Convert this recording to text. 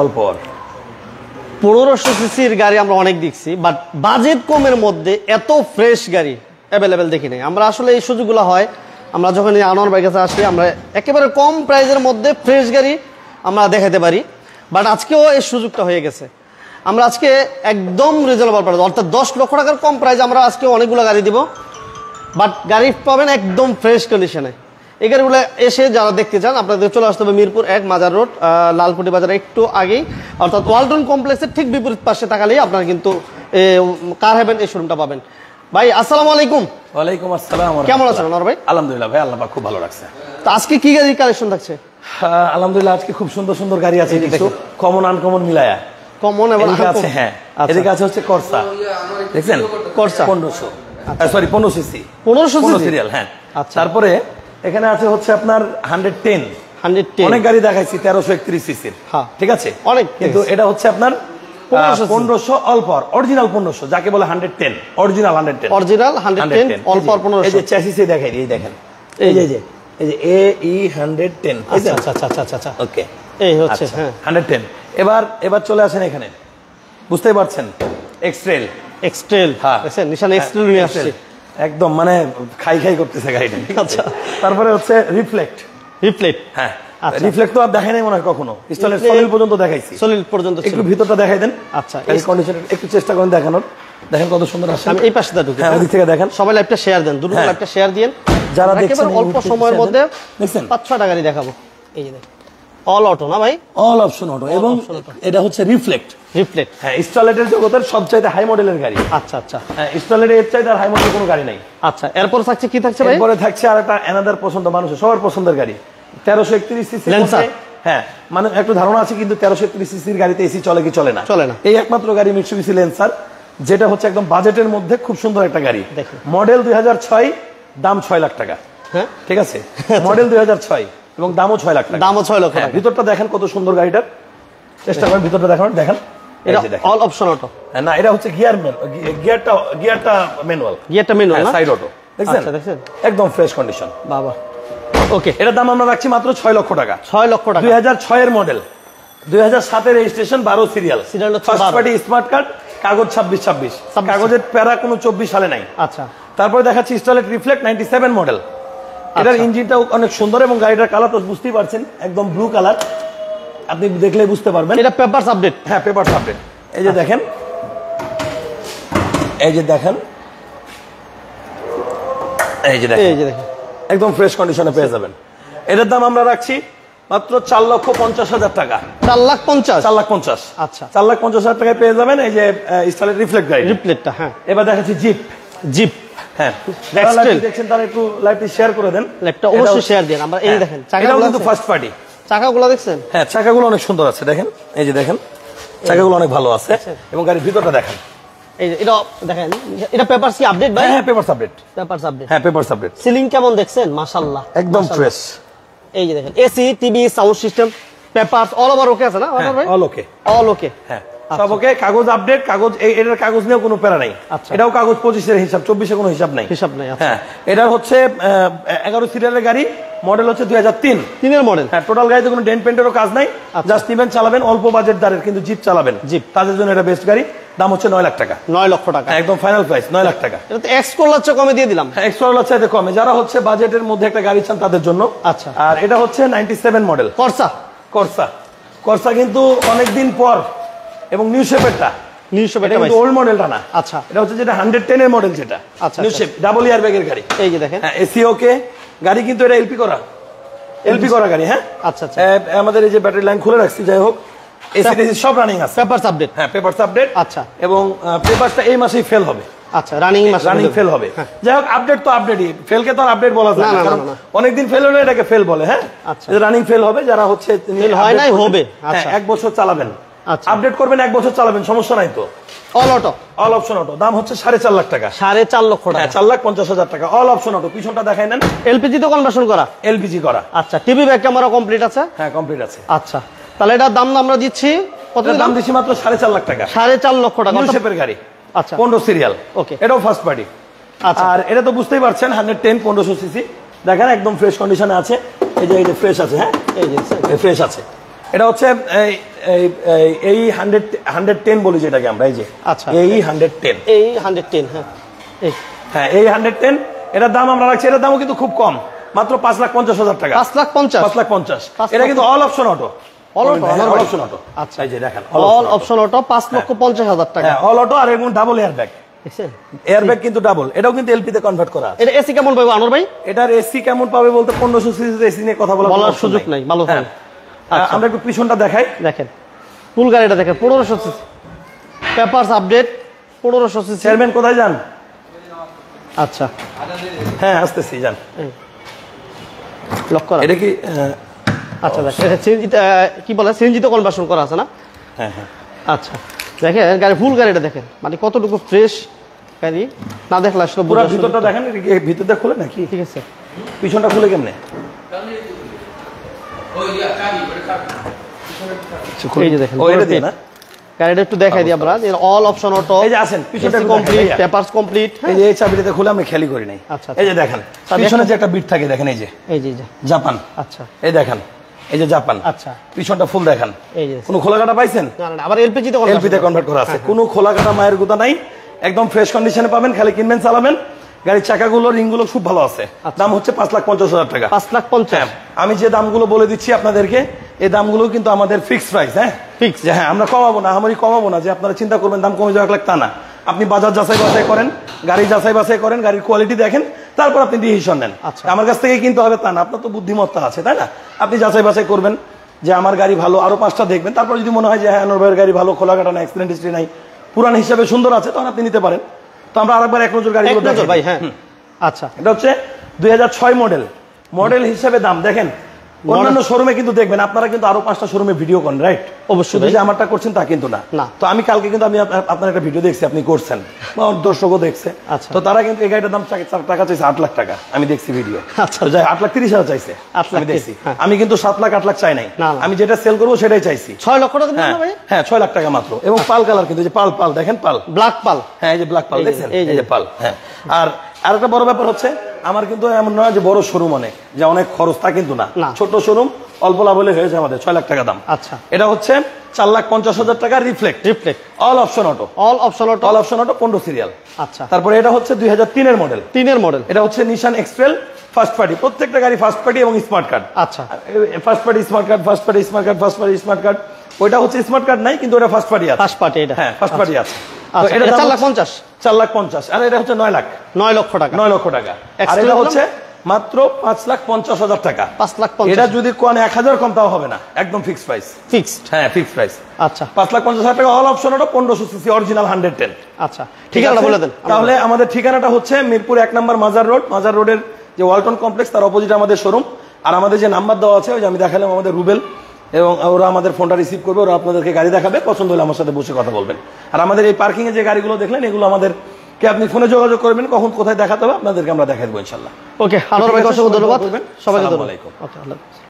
অল্প 1500 সিসির গাড়ি আমরা অনেক দেখছি, বাট বাজেট কমের মধ্যে এত ফ্রেশ গাড়ি অ্যাভেলেবেল দেখি নাই। আমরা আসলে এই সুযোগগুলো হয় আমরা যখন এই আনোয়ার ভাইয়ের কাছে আসি, আমরা একেবারে কম প্রাইসের মধ্যে ফ্রেশ গাড়ি আমরা দেখাতে পারি। বাট আজকেও এই সুযোগটা হয়ে গেছে। আমরা আজকে একদম রিজনেবল প্রাইস, অর্থাৎ 10 লক্ষ টাকার কম প্রাইসে আমরা আজকে অনেকগুলো গাড়ি দিব, বাট গাড়ি পাবেন একদম ফ্রেশ কন্ডিশনে। এই গাড়িগুলো এসে যারা দেখতে চান আপনাদের চলে আসতে হবে মিরপুর 1 মাজার রোড, লালকুটি বাজারে একটু আগেই, অর্থাৎ ওয়ালটন কমপ্লেক্সের ঠিক বিপরীত পাশে তাকালেই আপনারা কিন্তু কার হেভেন এই শোরুমটা পাবেন। ভাই আসসালামু আলাইকুম। ওয়ালাইকুম আসসালাম। কেমন আছেন আনোয়ার ভাই? আলহামদুলিল্লাহ ভাই, আল্লাহ পাক খুব ভালো রাখছে। তো আজকে কি গাড়ি কালেকশন থাকছে? আলহামদুলিল্লাহ আজকে খুব সুন্দর সুন্দর গাড়ি আছে, কিছু কমন আনকমন মিলায়া। কমন এবং আছে, হ্যাঁ এদিকে আছে হচ্ছে করসা, দেখছেন করসা 1500, সরি 15 সিসি 15 সিরিয়াল, হ্যাঁ। তারপরে এখানে আছে হচ্ছে আপনার 110 অনেক গাড়ি দেখাইছি 1331 সিসির, ঠিক আছে অনেক, কিন্তু এটা হচ্ছে আপনার 1500 অল্প অরিজিনাল 1500, যাকে বলে 110 অরিজিনাল 110 অল্প 1500। এই যে চ্যাসিসে দেখাই, এই দেখেন এই যে AE 110। আচ্ছা আচ্ছা আচ্ছা আচ্ছা, ওকে এই হচ্ছে হ্যাঁ 110। এবার চলে আসেন এখানে, বুঝতেই পারছেন এক্সট্রেল হ্যাঁ দেখেন নিশান এক্সট্রেল নিয়ে আসছে, একদম মানে খাই করতেছে গাড়িটা, ঠিক আছে। তারপরে হচ্ছে রিফ্লেক্ট, হ্যাঁ রিফ্লেক্ট তো আর দেখাই নাই মনে হয় কখনো, সলিড পর্যন্ত দেখাইছি, সলিড পর্যন্ত। একটু ভিতরটা দেখাই দেন। আচ্ছা এই কন্ডিশন একটু চেষ্টা করেন দেখানোর, দেখেন কত সুন্দর আসছে। আমি এই পাশে ঢুকি, হ্যাঁ ওই দিক থেকে দেখেন। সবাই লাইভটা শেয়ার দেন, দুটো লাইভটা শেয়ার দিন যারা দেখছেন। অল্প সময়ের মধ্যে দেখছেন 5-6টা গাড়ি দেখাবো। এই যে দেখেন অল অটো না ভাই, অল অপশন অটো, এবং এটা হচ্ছে রিফ্লেক্ট, হ্যাঁ স্টলেটের জগতের সবচাইতে হাই মডেলের গাড়ি। আচ্ছা আচ্ছা, হ্যাঁ স্টলেটের এর চাইতে আর হাই মডেলের কোনো গাড়ি নাই। আচ্ছা এরপর থাকছে কি থাকছে ভাই? এরপরে থাকছে আরেকটা অ্যানাদার পছন্দ, মানুষের সবার পছন্দের গাড়ি 1331 সিসি ল্যান্সার। হ্যাঁ মানে একটু ধারণা আছে, কিন্তু 1331 সিসির গাড়িতে এসি চলে কি চলে না? চলে না। এই একমাত্র গাড়ি মিৎসুবিশি ল্যান্সার, যেটা হচ্ছে একদম বাজেটের মধ্যে খুব সুন্দর একটা গাড়ি। মডেল 2006, দাম 6 লাখ টাকা, হ্যাঁ ঠিক আছে। মডেল 2006 এবং দামও 6 লাখ টাকা, দামও 6 লক্ষ টাকা। ভিতরটা দেখেন কত সুন্দর গাড়িটার, চেষ্টা করেন ভিতরটা দেখানোর। দেখেন এটা অল অপশন অটো, না এটা হচ্ছে গিয়ারটা ম্যানুয়াল, না সাইড অটো, দেখছেন একদম ফ্রেশ কন্ডিশন। বাবা ওকে, এটার দাম আমরা রাখছি মাত্র 6 লক্ষ টাকা। 6 লক্ষ টাকা, 2006 এর মডেল, 2007 এর registration, 12 serial, first party smart card, কাগজ 26, কাগজের প্যারা কোনো 24 সালে নাই। আচ্ছা তারপরে দেখাচ্ছি স্টলেট রিফ্লেক্ট 97 মডেল। এটার ইঞ্জিনটাও অনেক সুন্দর এবং গাড়িটার কালার তো বুঝতেই পারছেন, একদম ব্লু কালার, আপনি দেখলে বুঝতে পারবেন। এটা পেপারস আপডেট, হ্যাঁ পেপারস আপডেট। এই যে দেখেন, এই যে দেখেন একদম ফ্রেশ কন্ডিশনে পেয়ে যাবেন। এটার দাম আমরা রাখছি মাত্র 4,50,000 টাকা। 4,50,000, আচ্ছা 4,50,000 টাকায় পেয়ে যাবেন এই যে স্টলেট রিফ্লেক্ট গাড়ি, রিফ্লেক্টটা। হ্যাঁ এবার দেখাচ্ছি জিপ, হ্যাঁ দেখছেন, তারা একটু লাইভটি শেয়ার করে দেন, লাইভটা অবশ্যই শেয়ার দেন। আমরা এই দেখেন চাকাগুলো কিন্তু ফার্স্ট পার্টি, চাকাগুলো দেখছেন, হ্যাঁ চাকাগুলো অনেক সুন্দর আছে, দেখেন এই যে দেখেন চাকাগুলো অনেক ভালো আছে, এবং গাড়ির ভিতরটা দেখেন। এই যে এটা দেখেন, এটা পেপারস কি আপডেট ভাই? হ্যাঁ পেপারস আপডেট, হ্যাঁ পেপারস আপডেট। সিলিং কেমন দেখছেন? মাশাআল্লাহ একদম ফ্রেশ। এই যে দেখেন AC, TV, sound system, papers all over ওকে আছে না ভাই? অল ওকে, হ্যাঁ সব ওকে। কাগজ আপডেট, কাগজ এটার কাগজ নিয়েও কোনো প্যারা নাই। এটাও কাগজ 25 এর হিসাব, 24 এর কোনো হিসাব নাই। হ্যাঁ এটা হচ্ছে 11 সিরিয়ালের গাড়ি, মডেল হচ্ছে 2003 এর মডেল। হ্যাঁ টোটাল গাড়িতে কোনো ডেন্ট পেন্টেরও কাজ নাই, জাস্ট নিবেন চালাবেন, অল্প বাজেট দাঁড়ের, কিন্তু জিপ চালাবেন, জিপ তাদের জন্য এটা বেস্ট গাড়ি। দাম হচ্ছে 9 লাখ টাকা। 9 লক্ষ টাকা একদম ফাইনাল প্রাইস, 9 লাখ টাকা। এটা তো এক্স করলার চেয়ে কমে দিয়ে দিলাম। হ্যাঁ এক্স করলার চাইতে কমে, যারা হচ্ছে বাজেটের মধ্যে একটা গাড়ি চান তাদের জন্য। আচ্ছা আর এটা হচ্ছে 97 মডেল করসা, কিন্তু অনেকদিন পর, এবং নিউ শেপেরটা, কিন্তু ওল্ড মডেলটা না। আচ্ছা এটা হচ্ছে যেটা 110 এর মডেল, যেটা নিউ শেপ ডাবল এয়ার ব্যাগের গাড়ি। এই যে দেখেন এসি ওকে গাড়ি, কিন্তু এটা এলপি করা গাড়ি। হ্যাঁ আচ্ছা আচ্ছা, আমাদের এই যে ব্যাটারি লাইন খুলে রাখছি, যাই হোক এসি সব রানিং আছে, পেপারস আপডেট, হ্যাঁ পেপারস আপডেট। আচ্ছা এবং পেপারসটা এই মাসেই ফেল হবে। আচ্ছা রানিং ফেল হবে, যাই হোক আপডেট তো আপডেটই, ফেলকে তো আপডেট বলা যায় না, কারণ অনেকদিন ফেল হলে এটাকে ফেল বলে। হ্যাঁ আচ্ছা রানিং ফেল হবে, যারা হচ্ছে ফেল হয় নাই হবে। আচ্ছা 1 বছর চালাবেন, আপডেট করবেন, 1 বছর চালাবেন, সমস্যা নাই তো। অল অপশন অটো, দাম হচ্ছে 4.5 লাখ টাকা। 4.5 লক্ষ টাকা, 4,50,000 টাকা। অল অপশন অটো, পিছনটা দেখাই নেন, এলপিজি তো কনভার্সন করা, এলপিজি করা। আচ্ছা টিভি ব্যাক ক্যামেরা কমপ্লিট আছে? হ্যাঁ কমপ্লিট আছে। আচ্ছা তাহলে এটার দাম আমরা দিচ্ছি কত? দাম দিচ্ছি মাত্র 4.5 লাখ টাকা। 4.5 লক্ষ টাকা, নিউ শেপের গাড়ি। আচ্ছা 15 সিরিয়াল, ওকে এটাও ফার্স্ট পার্টি। আচ্ছা আর এটা তো বুঝতেই পারছেন 110 1500 সিসি, দেখেন একদম ফ্রেশ কন্ডিশনে আছে। এই যে ফ্রেশ আছে, হ্যাঁ এই যে ফ্রেশ আছে, এটা হচ্ছে এই 110 বলি যেটাকে আমরা, এই যে আচ্ছা এই 110, এই 110, হ্যাঁ এই হ্যাঁ এই 110, এটার দাম আমরা রাখছি, এটার দামও কিন্তু খুব কম, মাত্র 5,50,000 টাকা। 5,50,000, 5,50,000। এটা কিন্তু all option auto, all auto, all option auto. আচ্ছা এই যে দেখেন অল অপশন অটো 5,50,000 টাকা। হ্যাঁ অল অটো, আর এবং ডাবল এয়ারব্যাগ, দেখছেন এয়ারব্যাগ কিন্তু ডাবল, এটাও কিন্তু এলপি তে কনভার্ট করা আছে। এটা এসি কেমন পাবো আনোয়ার ভাই? এটার এসি কেমন পাবে বলতে 1500 সিসির এসি নিয়ে কথা বলার সুযোগ নাই, ভালো হ্যাঁ। আচ্ছা আমরা একটু পিছনটা দেখাই, দেখেন ফুল গাড়িটা দেখেন 1500 CC, papers update 1500 CC. Chairman কোথায় যান? আচ্ছা হ্যাঁ আসতেছি, যান। লক করা, এটা কি আচ্ছা দেখেন এটা সিএনজি, কি বলে সিএনজি তো কনভার্সন করা আছে না? হ্যাঁ হ্যাঁ আচ্ছা দেখেন গাড়ি, ফুল গাড়িটা দেখেন, মানে কতটুকু ফ্রেশ গাড়ি, না দেখলে আসলে পুরো বোঝার সুযোগ ভিতরটা নেই। দেখেন, ভিতরটা খুলে নাকি? ঠিক আছে, পিছনটা খুলে কেমনে? এই যে দেখেন ও এটা দিয়ে না, গাড়িটা একটু দেখাই দিই আমরা, অল অপশন অটো, এই যে আছেন পিছনটা কমপ্লিট, পেপারস কমপ্লিট। এই যে এই চাবিটাতে খুলে আমরা খেয়ালই করি নাই। আচ্ছা, এই যে দেখেন পিছনে যে একটা বিট থাকে দেখেন, এই যে এই যে জাপান, আচ্ছা এই দেখেন এই যে জাপান, আচ্ছা পিছনটা ফুল দেখেন, এই যে কোনো খোলা কাটা পাইছেন? না না আবার এলপিজি তে এলপি তে কনভার্ট করা আছে, কোনো খোলা কাটা মায়ের গুদা নাই, একদম ফ্রেশ কন্ডিশনে পাবেন, খালি কিনবেন চালাবেন। গাড়ির চাকাগুলো রিংগুলো খুব ভালো আছে। দাম হচ্ছে 5,50,000 টাকা। 5,50,000। আমি যে দামগুলো বলে দিচ্ছি আপনাদেরকে, এই দামগুলো কিন্তু আমাদের ফিক্সড প্রাইস। হ্যাঁ ফিক্স, যে হ্যাঁ আমরা কমাবো না, আমারই কমাবো না, যে আপনারা চিন্তা করবেন দাম কমে যাওয়া লাখ তা না। আপনি বাজার যাচাই বাছাই করেন, গাড়ি যাচাই বাছাই করেন, গাড়ির কোয়ালিটি দেখেন, তারপর আপনি ডিসিশন নেন। আচ্ছা। আমার কাছ থেকে কিনতে হবে তা না, আপনার তো বুদ্ধিমত্তা আছে তাই না? আপনি যাচাই বাছাই করবেন যে আমার গাড়ি ভালো, আরো 5টা দেখবেন, তারপর যদি মনে হয় যে হ্যাঁ আনোয়ার ভাইয়ের গাড়ি ভালো, খোলা কাটা না, অ্যাক্সিডেন্ট হিস্ট্রি নাই, পুরান হিসাবে সুন্দর আছে, তখন আপনি নিতে পারেন। তো আমরা আরেকবার এক নজর গাড়িগুলো দেখাই ভাই। হ্যাঁ আচ্ছা, এটা হচ্ছে 2006 মডেল, মডেল হিসেবে দাম দেখেন। অন্যান্য শোরুমে কিন্তু দেখবেন আপনারা কিন্তু আরো 5টা শোরুমে ভিডিও করেন, রাইট? অবশ্যই যে আমারটা করছেন তা কিন্তু না। না। তো আমি কালকে কিন্তু আমি আপনার একটা ভিডিও দেখছি, আপনি করছেন, আমার দর্শকও দেখছে। আচ্ছা। তো তারা কিন্তু এই গাড়িটার দাম টাকা চাইছে 8 লাখ টাকা, আমি দেখছি ভিডিও। আচ্ছা। যাই 8,30,000 চাইছে, 8 লাখ আমি দেখছি। হ্যাঁ। আমি কিন্তু 7 লাখ 8 লাখ চাই নাই, না, না। আমি যেটা সেল করবো সেটাই চাইছি। 6 লক্ষ টাকা দিবেন হ্যাঁ না ভাই? হ্যাঁ 6 লাখ টাকা মাত্র, এবং পাল কালার, কিন্তু যে পাল দেখেন, পাল ব্ল্যাক পাল, হ্যাঁ এই যে ব্ল্যাক পাল এই যে, দেখছেন, এই এই যে। যে পাল। হ্যাঁ আর একটা বড় ব্যাপার হচ্ছে, আমার কিন্তু এমন নয় যে বড় শোরুম অনেক, যে অনেক খরচ তা কিন্তু না, না। ছোট শোরুম, অল্প লাভ হলে হয়েছে আমাদের 6 লাখ টাকা দাম। আচ্ছা। এটা হচ্ছে 4,50,000 টাকা reflect, all option auto, all option auto, all option auto 15 serial. আচ্ছা তারপরে এটা হচ্ছে 2003 এর মডেল, 3 এর মডেল, এটা হচ্ছে নিশান এক্সট্রেল ফার্স্ট পার্টি, প্রত্যেকটা গাড়ি ফার্স্ট পার্টি এবং স্মার্ট কার্ড। আচ্ছা first party smart card, first party smart card, first party smart card. ওইটা হচ্ছে স্মার্ট কার্ড নাই, কিন্তু ওটা ফার্স্ট পার্টি আছে। ফার্স্ট পার্টি এটা, হ্যাঁ ফার্স্ট পার্টি আছে। তো আচ্ছা, এটা এটা 4,50,000, 4,50,000, 4,50,000, আর এটা হচ্ছে 9 লাখ, 9 লক্ষ টাকা, 9 লক্ষ টাকা। আর Extra এটা দাম? হচ্ছে মাত্র 5,50,000 টাকা। 5,50,000 এটা যদি কোন 1,000 কম তাও হবে না, একদম ফিক্সড প্রাইস। ফিক্সড। হ্যাঁ ফিক্সড প্রাইস। আচ্ছা 5,50,000 টাকা, অল অপশন ওটা 1500 সিসি অরিজিনাল 110। আচ্ছা ঠিকানাটা বলে দেন। তাহলে আমাদের ঠিকানাটা হচ্ছে মিরপুর 1 নম্বর মাজার রোড, মাজার রোডের যে ওয়ালটন কমপ্লেক্স তার অপোজিটে আমাদের শোরুম। আর আমাদের যে নাম্বার দেওয়া আছে, ওই যে আমি দেখালাম, আমাদের রুবেল, এবং ওরা আমাদের ফোনটা রিসিভ করবে, ওরা আপনাদেরকে গাড়ি দেখাবে, পছন্দ হলে আমার সাথে বসে কথা বলবেন। আর আমাদের এই পার্কিং এ যে গাড়িগুলো দেখলেন, এগুলো আমাদেরকে আপনি ফোনে যোগাযোগ করবেন, কখন কোথায় দেখাতে হবে আপনাদেরকে আমরা দেখাই দেবো ইনশাল্লাহ। ওকে, আনোয়ার ভাই অসংখ্য ধন্যবাদ, করবেন। সবাইকে আসসালামু ধন্যবাদ। আলাইকুম। ওকে, আল্লাহ হাফেজ।